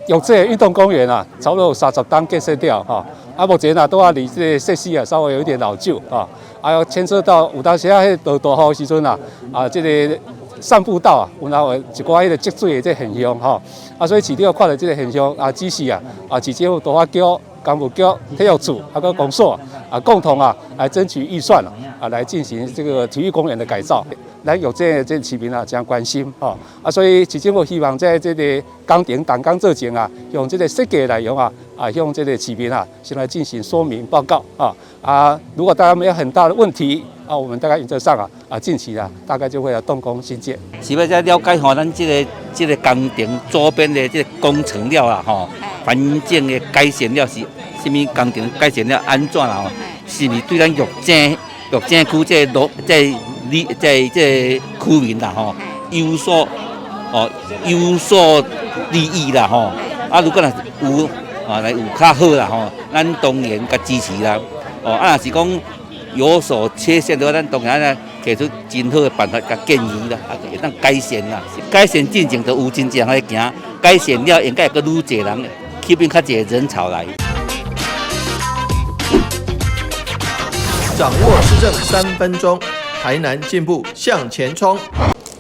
有这个运动公园啊，差不多有30档建设掉哈。目前啊，都要离这个设施啊稍微有一点老旧啊，还有牵涉到有当时啊，迄大雨时阵啊，这个散步道啊，有一寡迄个积水的这现象哈。所以市长看到这个现象指示市政府都发局、工务局、体育处还有公所共同来争取预算来进行这个体育公园的改造。咱有这市民这样关心所以市政府希望在这个工程动工之前用这个设计内容向这个市民先来进行说明报告如果大家没有很大的问题我们大概原则上近期大概就会动工兴建。是要再了解咱这个工程周边的这个工程了环境的改善了是什么工程改善了安怎是不是对咱玉井区这区民有所利益啦如果有有较好啦咱当然甲支持啦若是讲有所缺陷的话，咱当然提出真好的办法甲建议啦会当改善啦。改善进程就有真正在行，改善了应该会阁愈侪人吸引较侪人潮来。掌握市政3分钟，台南进步向前冲。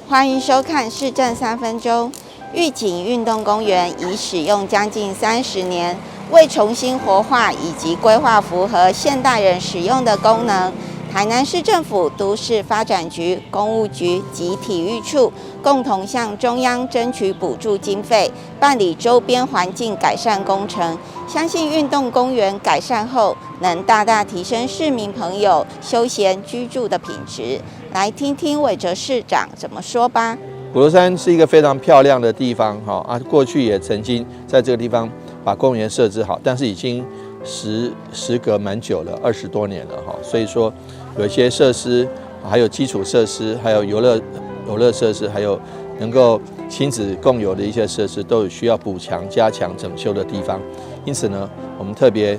欢迎收看《市政3分钟》。玉井运动公园已使用将近30年，为重新活化以及规划符合现代人使用的功能，台南市政府都市发展局、公务局及体育处共同向中央争取补助经费，办理周边环境改善工程。相信运动公园改善后，能大大提升市民朋友休闲居住的品质。来听听韦哲市长怎么说吧。鼓楼山是一个非常漂亮的地方过去也曾经在这个地方把公园设置好，但是已经时隔蛮久了，20多年了所以说有一些设施，还有基础设施，还有游乐设施，还有能够亲子共有的一些设施，都有需要补强、加强、整修的地方。因此呢，我们特别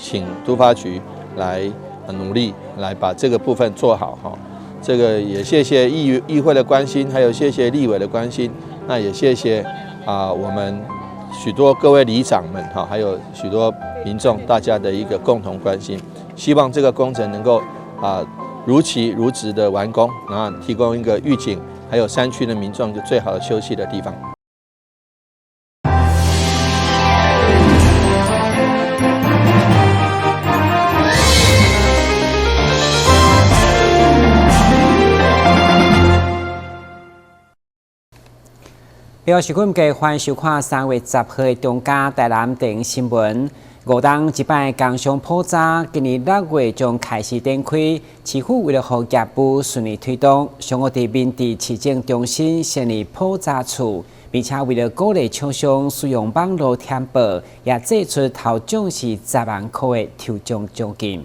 请都发局来努力来把这个部分做好这个也谢谢议会的关心，还有谢谢立委的关心，那也谢谢我们许多各位里长们还有许多民众大家的一个共同关心，希望这个工程能够如期如职的完工，然后提供一个玉井还有山区的民众就最好的休息的地方。表示阮家欢迎收看3月10号的中嘉台南电影新闻。5档一摆工商普查，今年6月将开始展开。市府为了让业务顺利推动，上午伫民治市政中心成立普查处，并且为了鼓励厂商使用网络填报，也祭出头奖是10万块的抽奖奖金。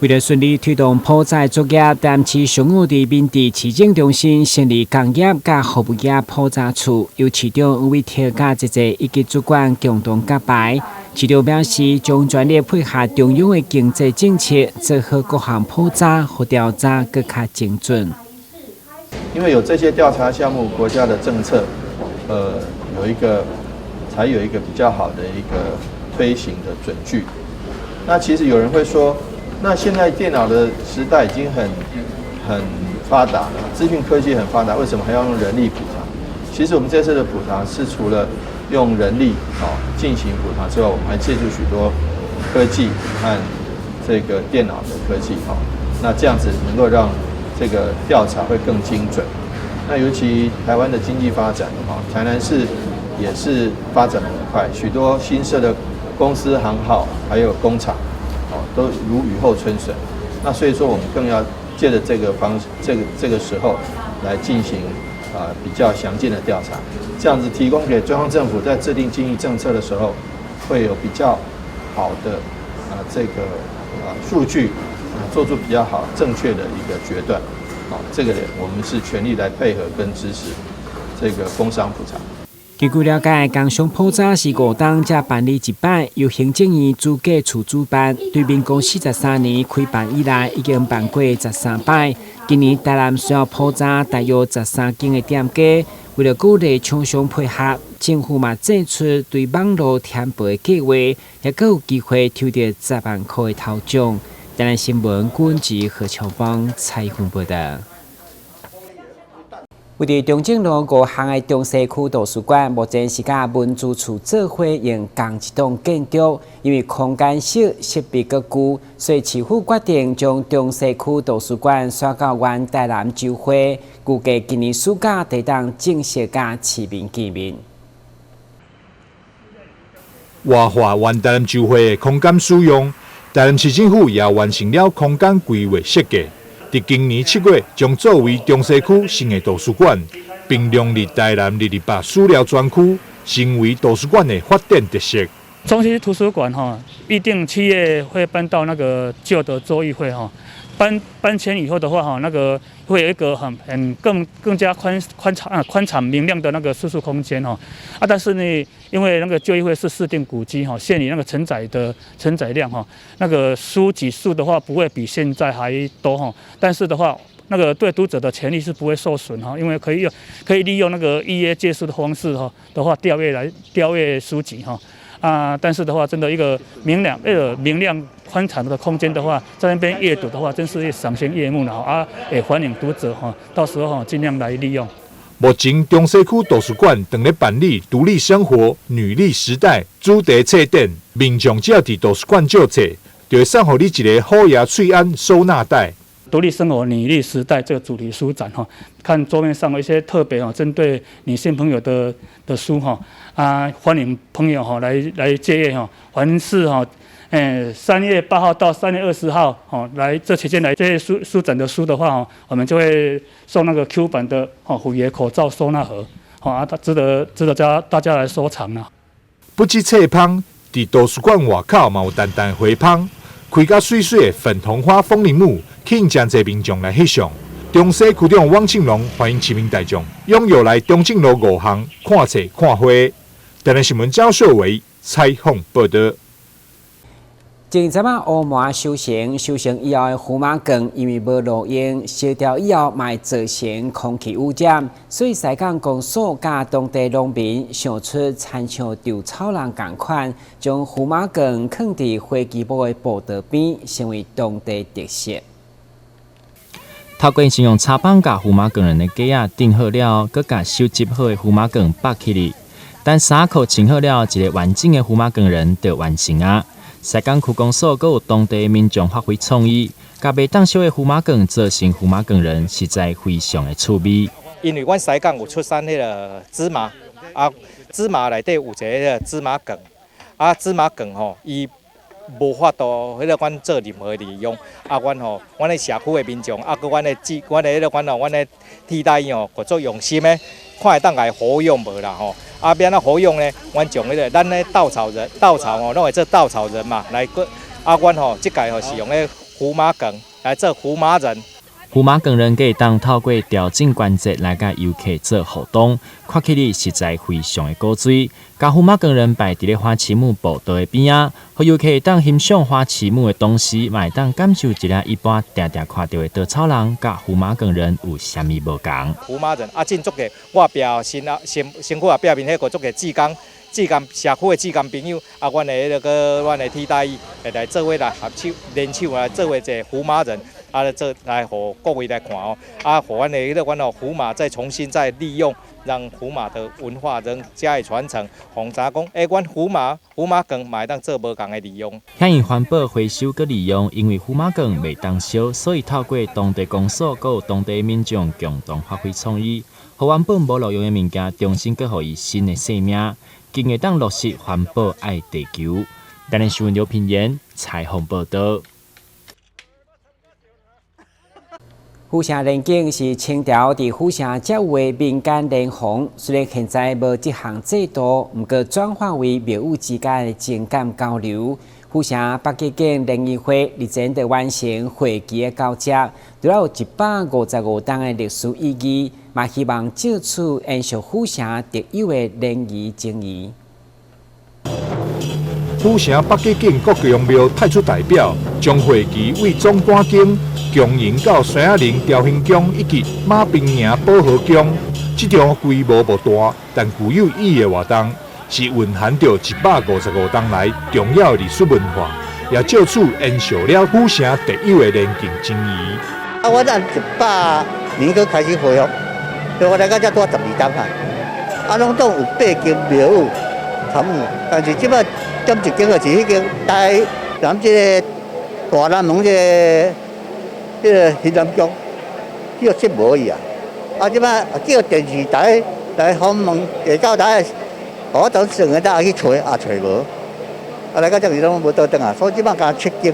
为了顺利推动普查作业，台南市上午伫民治市政中心成立工业甲服务业普查处，由市长黄伟哲甲一个以及主管共同揭牌。市长表示，将全力配合中央的经济政策，做好各项普查和调查更加精准。因为有这些调查项目，国家的政策，才有一个比较好的一个推行的准据。那其实有人会说，那现在电脑的时代已经很发达了，资讯科技很发达，为什么还要用人力普查？其实我们这次的普查是除了用人力进行普查之外，我们还借助许多科技和这个电脑的科技那这样子能够让这个调查会更精准。那尤其台湾的经济发展台南市也是发展得很快，许多新设的公司行号还有工厂都如雨后春笋。那所以说我们更要借着这个时候来进行比较详尽的调查，这样子提供给中央政府在制定经济政策的时候，会有比较好的这个数据做出比较好正确的一个决断。这个我们是全力来配合跟支持这个工商普查。根据了解，工商普查是5档才办理一摆，由行政院主计处主办。对民国43年开办以来，已经办过13摆。今年台南需要普查大约13间的店家，为了鼓励厂商配合，政府嘛展出对网络添赔的计划，也阁有机会抽到10万块的头奖。台南新闻管制何超芳采访报道。位于中正路5巷的中西区图书馆，目前是甲文资处做伙用同一栋建筑，因为空间小、设备阁旧，所以市府决定将中西区图书馆刷到原台南州会，预计今年暑假得当正式甲市民见面。活化原台南州会的空间使用，台南市政府也完成了空间规划设计。在今年7月，将作为中西区新的图书馆，并融入台南228史料专区，成为图书馆的发展特色。中西图书馆预定7月会搬到那个旧的州议会搬迁以后的话那个会有一个更加宽敞明亮的那个书宿空间但是呢，因为那个旧议会是市定古迹限于那个承载量那个书籍数的话不会比现在还多但是的话，那个对读者的权利是不会受损因为可以利用那个预约借书的方式的话调阅书籍但是的话，真的一个明亮宽敞的空间的话，在那边阅读的话，真是赏心悦目了也欢迎读者到时候尽量来利用。目前中西区图书馆正在办理独立生活、女力时代主题册展，民众只要伫图书馆借册，就会送予你一个好牙翠安收纳袋。独立生活、女力时代这个主题书展看桌面上有一些特别针对女性朋友的书欢迎朋友来借阅凡是3月8号到3月20号来这期间来借阅书展的书的话我们就会送那个 Q 版的虎爷口罩收纳盒它值得大家来收藏啦。不止册芳，伫图书馆外口嘛有淡淡花香。开甲水水的粉红花风铃木，吸引真侪民众来翕相。中西区长汪庆龙欢迎市民大众踊跃来中正路5巷看册看花。台南新闻赵秀伟采访报道。前阵仔乌麻修行以后的胡马梗，因为无路用，烧掉以后嘛会造成空气污染，所以西港公所甲当地农民想出亲像稻草人同款，将胡马梗放伫飞机埔的步道边，成为当地特色。透过先用插板甲胡马梗人的架仔钉好了，佮甲收集好的胡马梗绑起嚟，等衫裤穿好了，一个完整的胡马梗人就完成啊！西港区公所佮有当地民众发挥创意，甲未当烧的胡马梗做成胡马梗人，实在非常的趣味。因为阮西港有出产迄个芝麻，芝麻内底有一个芝麻梗，芝麻梗伊无法度迄个阮做任何利用，阮的社区的民众，佮阮的替代各做用心的，看会当来活用无啦变啊活用呢？阮从咱的稻草拢会做稻草人嘛，来阮即届是用咧胡麻梗来做胡麻人。胡马梗人可当透过调整关节来甲游客做互动，看起来实在非常的古锥。甲胡马梗人摆伫咧花旗木步道的边仔，互游客当欣赏花旗木的同时，嘛会当感受一下一般常常看到的稻草人甲胡马梗人有啥物无同。胡马人真足个外表身躯表面迄个足个志工社区的志工朋友阮的迄个阮的替代役来做伙来合手联手来做伙一个胡马人。这来互各位来看互阮的阮胡马再重新再利用，让胡马的文化仍加以传承。红查讲，阮胡马梗嘛会当做无共的利用。响应环保回收佮利用，因为胡马梗未当烧，所以透过当地公所佮有当地民众共同发挥创意，互原本无路用的物件重新佮予伊新的生命，更会当落实环保爱地球。台南新闻刘品言采访报道。虎城联警是清朝伫虎城才有的民间联防，虽然现在无这项制度，不过转化为庙宇之间的情感交流。虎城北极境联谊会日前就完成会期的交接，除了有155档的历史意义，嘛希望借此延续虎城特有的联谊情谊。虎城北极境国公庙派出代表，将会期为总赶经。供应到山仔林调兴宫以及马兵营保和宫，这场规模不大，但具有意义的活动，是蕴含着155年来重要历史文化，也就此延续了府城特有的年境情谊。我咱100年去开始恢复，所以我来到这多12天啊，拢总有8间庙宇参与，但是即摆减一间就是迄间台南这个大南门这个新南宫，只有节目而已啊。啊，即摆叫电视台来访问下到台，我等成个大去找也找无，啊来到这里拢无倒转啊，所以即摆加7间，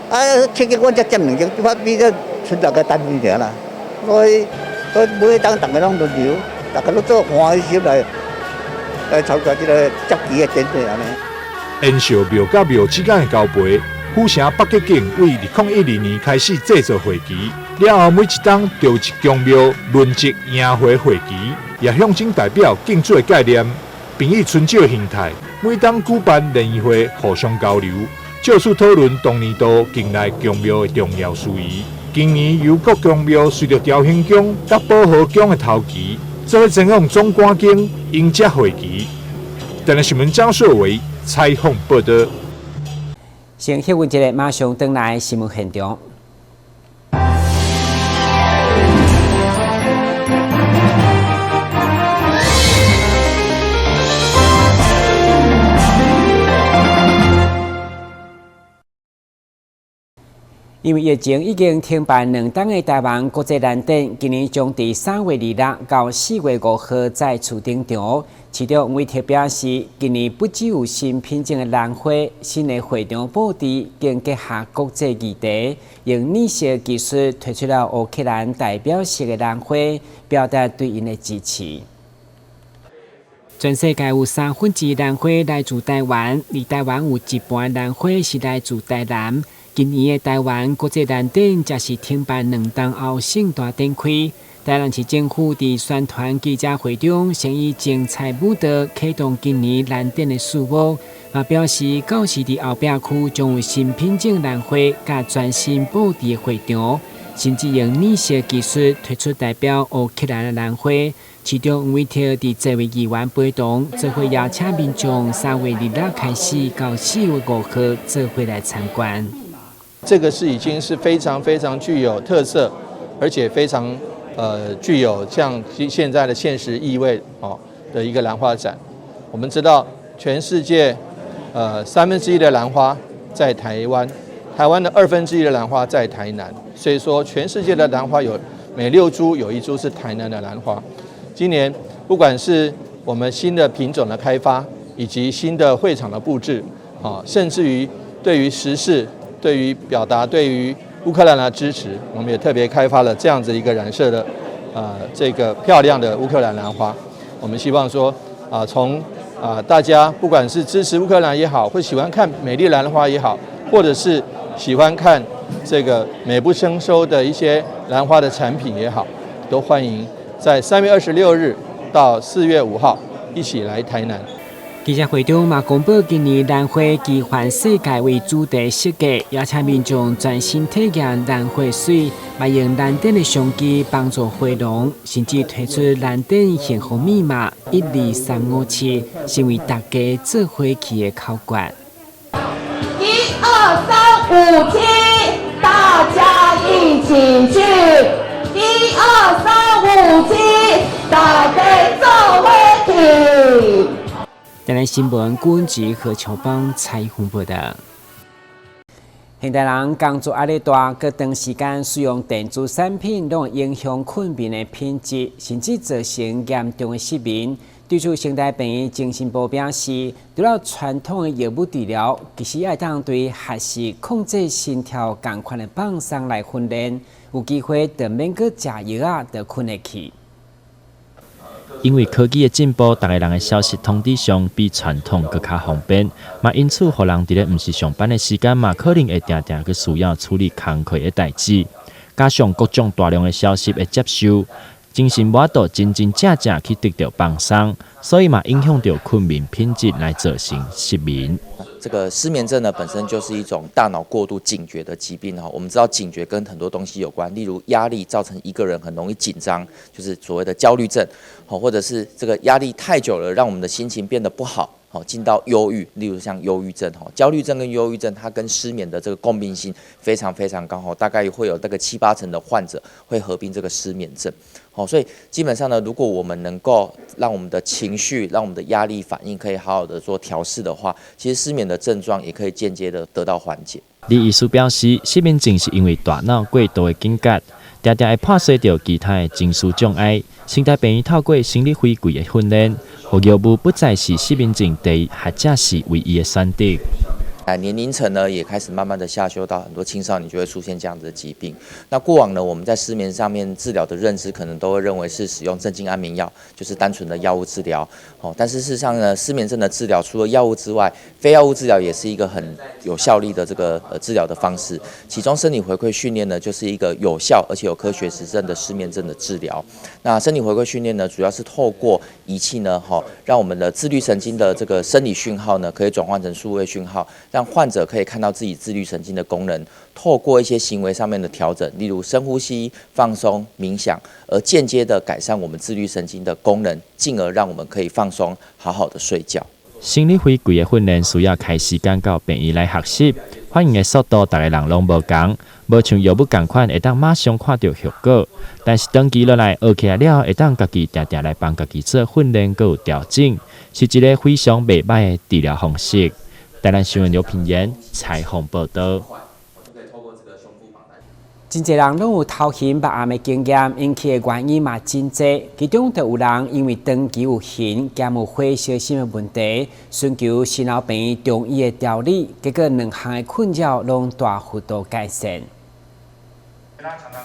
啊7间我才占2间，即摆比这剩6个单位尔啦，所以每当大家拢轮流，大家都做欢喜心来参加这个接旗的典礼安尼。延续庙甲庙之间的交陪，府城北极境为2012年开始制作会旗，了后每一档就一宫庙轮值迎回会旗，也象征代表敬罪概念，并以春节形态，每当举办联谊会互相交流，就此讨论当年度境内宫庙的重要事宜。今年由各宫庙随着调兴宫甲保和宫的头旗，做前往总官宫迎接会旗。台南新闻张硕维采访报道。先休息一下，马上回来新闻现场。因为疫情已经停办2档的台湾国际蓝展，今年将伫3月26到4月5号再次登场。市长为特表示，今年不只有新品种的兰花，新的会场布置更结合国际议题，用拟色技术推出了乌克兰代表色的兰花，表达对因的支持。全世界有1/3兰花来自台湾，而台湾有一半兰花是来自台南。今年的台湾国际蓝展则是停办2档后盛大展开。台南市政府伫宣传记者会中，先以精彩舞蹈启动今年蓝展的序幕，也表示到时伫后壁区将有新品种兰花甲全新布置的会场，甚至用拟色技术推出代表乌克兰的兰花。市长吴伟霆伫这位议员陪同，做伙邀请民众3月26开始到4月5号做伙来参观。这个已经是非常非常具有特色，而且非常具有像现在的现实意味的一个兰花展。我们知道全世界1/3的兰花在台湾，台湾的1/2的兰花在台南，所以说全世界的兰花每6株有1株是台南的兰花。今年不管是我们新的品种的开发，以及新的会场的布置，甚至于对于时事，对于表达对于乌克兰的支持，我们也特别开发了这样子一个染色的这个漂亮的乌克兰兰花。我们希望说从大家不管是支持乌克兰也好，或喜欢看美丽兰花也好，或者是喜欢看这个美不胜收的一些兰花的产品也好，都欢迎在3月26日到4月5号一起来台南。记者会中嘛公布今年兰花以环世界为主题设计，邀请民众专心体验兰花水，嘛用蓝展的相机帮助花农，甚至推出蓝展幸福密码12357，成为大家做花期的考卷。1、2、3、5、7，大家一起去。1、2、3、5、7，大家做花期。台南新闻顾文吉和乔邦采访报道。现代人工作压力大，各长时间使用电子产品，拢会影响睡眠的品质，甚至造成严重的失眠。对此，现代病院精神部表示，除了传统的药物治疗，其实也当对学习控制心跳同款的放松来训练，有机会就免去食药啊，就困得去。因为科技的进步，大家人的消息通知上比传统更加方便，嘛因此，互人伫咧毋是上班的时间嘛，可能会定定去需要处理工课的代志，加上各种大量的消息的接收，精神无法度真正去得到放松，所以嘛影响到睡眠品质，来造成失眠。这个失眠症呢，本身就是一种大脑过度警觉的疾病哈。我们知道警觉跟很多东西有关，例如压力造成一个人很容易紧张，就是所谓的焦虑症，或者是这个压力太久了，让我们的心情变得不好。进到忧郁，例如像忧郁症，焦虑症跟忧郁症，它跟失眠的这个共病性非常非常高，大概会有大概7-8成的患者会合并这个失眠症。所以基本上呢，如果我们能够让我们的情绪、让我们的压力反应可以好好的做调试的话，其实失眠的症状也可以间接的得到缓解。李医师表示，失眠症是因为大脑过度的警觉，常常会破碎掉其他的情绪障碍。生态病院透过心理回归的训练，让药物不再是失眠症第一或者是唯一的选择。年龄层呢也开始慢慢的下修到很多青少年就会出现这样子的疾病。那过往呢，我们在失眠上面治疗的认知可能都会认为是使用镇静安眠药，就是单纯的药物治疗。但是事实上呢，失眠症的治疗除了药物之外，非药物治疗也是一个很有效力的这个治疗的方式。其中生理回馈训练呢，就是一个有效而且有科学实证的失眠症的治疗。那生理回馈训练呢，主要是透过仪器呢，让我们的自律神经的这个生理讯号呢，可以转换成数位讯号，让患者可以看到自己自律神经的功能，透过一些行为上面的调整，例如深呼吸、放松、冥想，而间接的改善我们自律神经的功能，进而让我们可以放松，好好的睡觉。心理回归的训练需要开时间到病院来学习，反应的速度大家人拢无同，无像药物同款会当马上看到效果。但是长期落来学起来了，会当家己定定来帮家己做训练，佮有调整，是一个非常袂歹的治疗方式。台南新闻刘品言采访报道。真侪人拢有偷眩白暗的经验，引起的原因嘛真侪，其中就有人因为长期有眩兼有火烧心的问题，寻求心脑病院中医的调理，结果两项的困扰拢大幅度改善。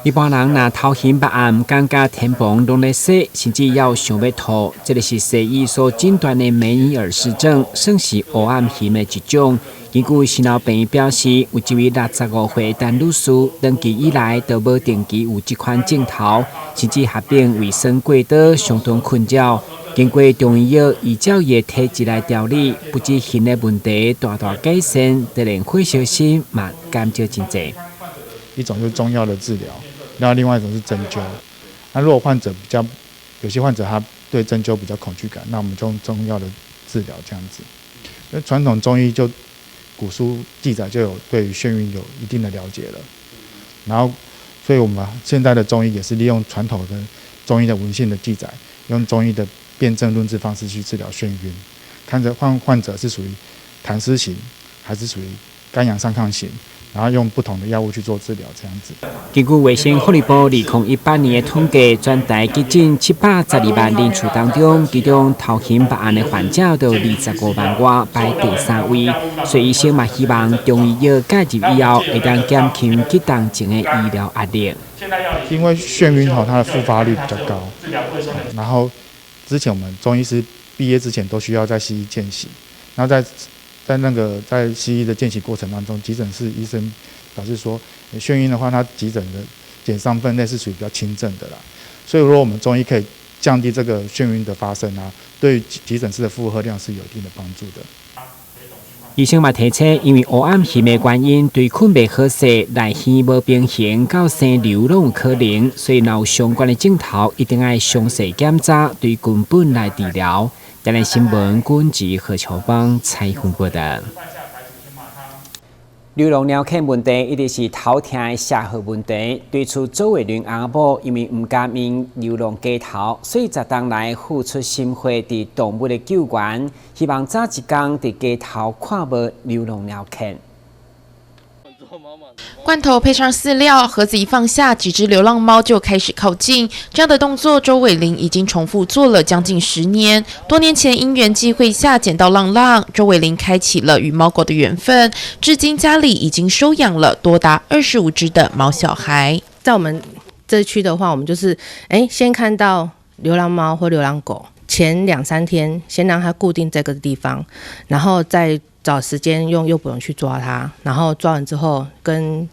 一般人若头眩白暗，感觉天棚拢在洗，甚至要想要吐，这个是西医所诊断的梅尼尔氏症，算是黑暗眩的一种。根据心脑病院表示，有一位65岁的陈女士，长期以来都无定期有这款症头，甚至合并胃酸过多，相当困扰。经过中医药依照伊的体质来调理，不止眩的问题大大改善，就连火烧心嘛减少真侪。一种就是中药的治疗，然后另外一种是针灸。那如果患者有些患者他对针灸比较恐惧感，那我们就用中药的治疗这样子。那传统中医就古书记载就有对于眩晕有一定的了解了，然后所以我们现在的中医也是利用传统的中医的文献的记载，用中医的辨证论治方式去治疗眩晕，看着患者是属于痰湿型还是属于肝阳上亢型。然后用不同的药物去做治疗，这样子。根据卫生福利部2018年的统计，全台急诊712万人次当中，其中头眩白暗的患者都25万外，排第3位。所以医生嘛希望中医药介入以后，会当减轻急动前的医疗压力。因为眩晕它的复发率比较高，然后之前我们中医师毕业之前都需要在西医见习，然后在西医的见习过程当中，急诊室医生表示说，眩晕的话，它急诊的减伤分类是属于比较轻症的啦。所以如果我们中医可以降低这个眩晕的发生啊，对急诊室的负荷量是有一定的帮助的。医生嘛提醒，因为黑暗眩的原因，对困袂好势、内耳无平衡、到生瘤拢有可能，所以若有相关的症头，一定要详细检查，对根本来治疗。台南新闻军职何秋芳采访报道。流浪猫犬问题一直是头疼的社会问题。对此，周慧玲阿母因为唔甘因流浪街头，所以10年来付出心血伫动物的救援，希望早一天伫街头看无流浪猫犬。罐头配上饲料，盒子一放下，几只流浪猫就开始靠近。这样的动作，周伟玲已经重复做了将近10年。多年前因缘际会下捡到浪浪，周伟玲开启了与猫狗的缘分。至今家里已经收养了多达25只的猫小孩。在我们这区的话，我们就是先看到流浪猫或流浪狗，前2-3天先让它固定这个地方，然后再找时间用诱捕笼去抓它，然后抓完之后跟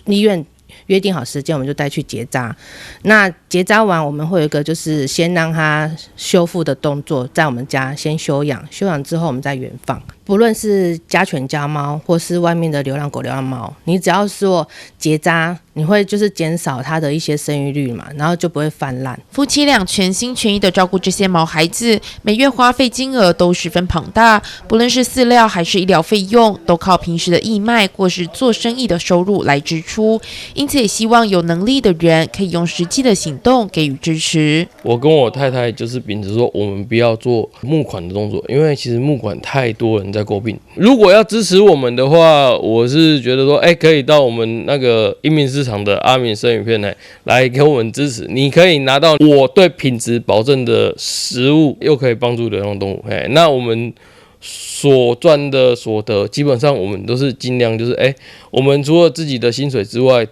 医院约定好时间，我们就带去结扎。那结扎完，我们会有一个就是先让它修复的动作，在我们家先休养，休养之后我们再原放。不论是家犬家猫，或是外面的流浪狗、流浪猫，你只要说结扎，你会就是减少它的一些生育率嘛，然后就不会泛滥。夫妻俩全心全意的照顾这些毛孩子，每月花费金额都十分庞大，不论是饲料还是医疗费用，都靠平时的义卖或是做生意的收入来支出。因此，也希望有能力的人可以用实际的行动给予支持。我跟我太太就是秉持说，我们不要做募款的动作，因为其实募款太多人在诟病。如果要支持我们的话，我是觉得说，可以到我们那个英明市场的阿明生鱼片来给我们支持。你可以拿到我对品质保证的食物，又可以帮助流浪动物。那我们所赚的所得，基本上我们都是尽量就是我们除了自己的薪水之外，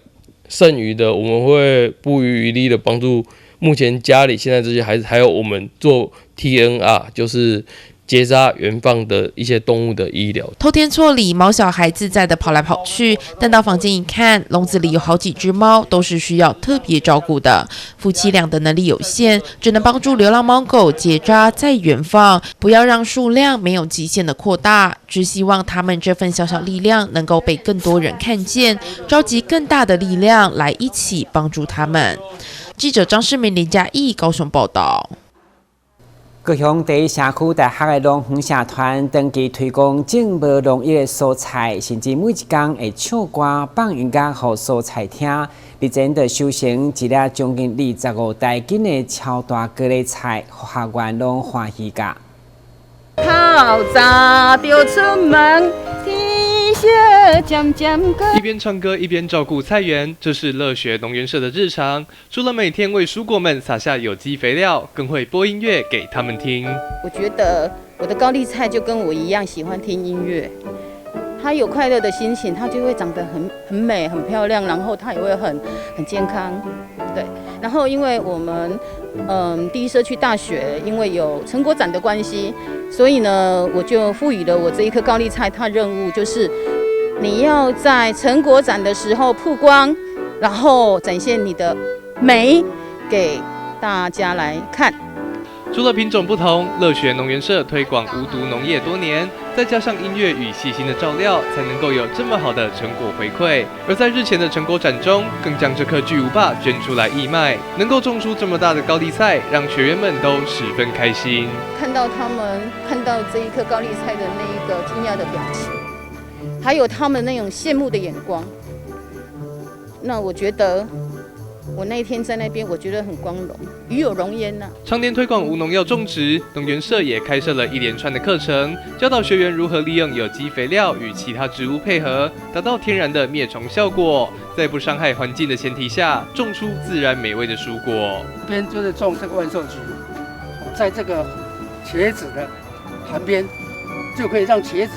剩余的我们会不遗余力的帮助目前家里现在这些孩子，还有我们做 TNR， 就是结扎原放的一些动物的医疗。偷天错理，毛小孩自在的跑来跑去，但到房间一看，笼子里有好几只猫，都是需要特别照顾的。夫妻俩的能力有限，只能帮助流浪猫狗结扎再原放，不要让数量没有极限的扩大。只希望他们这份小小力量能够被更多人看见，召集更大的力量来一起帮助他们。记者张世明、林嘉义高雄报道。高雄第一社区大学的农园社团登记推广种无农药的蔬菜，甚至每一天会唱歌放音乐给蔬菜听。日前就收成一粒将近25台斤的超大高丽菜，学员拢欢喜甲。透早就出门，天色渐渐高。一边唱歌一边照顾菜园，这是乐学农园社的日常。除了每天为蔬果们撒下有机肥料，更会播音乐给他们听。我觉得我的高丽菜就跟我一样喜欢听音乐，它有快乐的心情，它就会长得很美、很漂亮，然后它也会很健康，对。然后因为我们第一社区大学因为有成果展的关系，所以呢我就赋予了我这一颗高丽菜，它任务就是你要在成果展的时候曝光，然后展现你的美给大家来看。除了品种不同，乐学农园社推广无毒农业多年，再加上音乐与细心的照料，才能够有这么好的成果回馈。而在日前的成果展中，更将这颗巨无霸捐出来义卖，能够种出这么大的高丽菜，让学员们都十分开心。看到他们看到这一颗高丽菜的那一个惊讶的表情，还有他们那种羡慕的眼光，那我觉得我那一天在那边，我觉得很光荣，与有荣焉呐。常年推广无农药种植，农园社也开设了一连串的课程，教导学员如何利用有机肥料与其他植物配合，达到天然的灭虫效果，在不伤害环境的前提下，种出自然美味的蔬果。这边就是种这个万寿菊，在这个茄子的旁边，就可以让茄子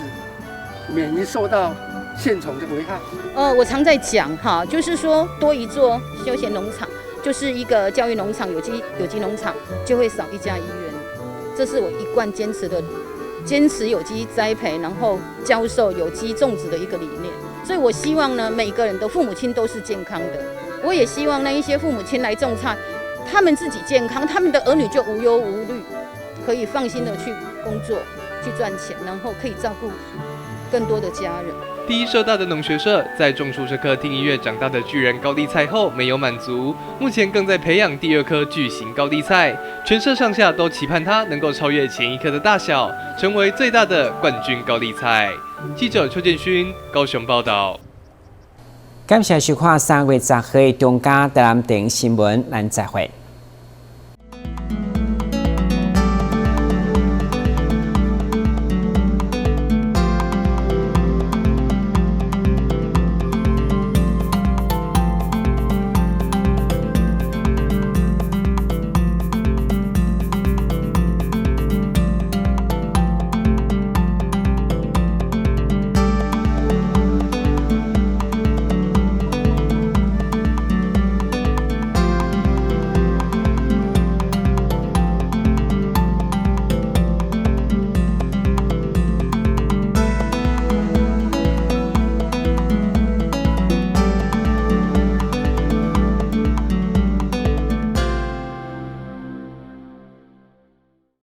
免于受到线虫的危害。我常在讲哈，就是说多一座休闲农场，就是一个教育农场、有机农场，就会少一家医院。这是我一贯坚持有机栽培，然后教授有机种植的一个理念。所以我希望呢，每个人的父母亲都是健康的。我也希望那一些父母亲来种菜，他们自己健康，他们的儿女就无忧无虑，可以放心的去工作、去赚钱，然后可以照顾更多的家人。第一社大的农学社在种出这颗听音乐长大的巨人高丽菜后没有满足，目前更在培养第二颗巨型高丽菜，全社上下都期盼它能够超越前一颗的大小，成为最大的冠军高丽菜。记者邱建勋高雄报道。感谢收看3月10日中嘉台南电新闻，咱再会。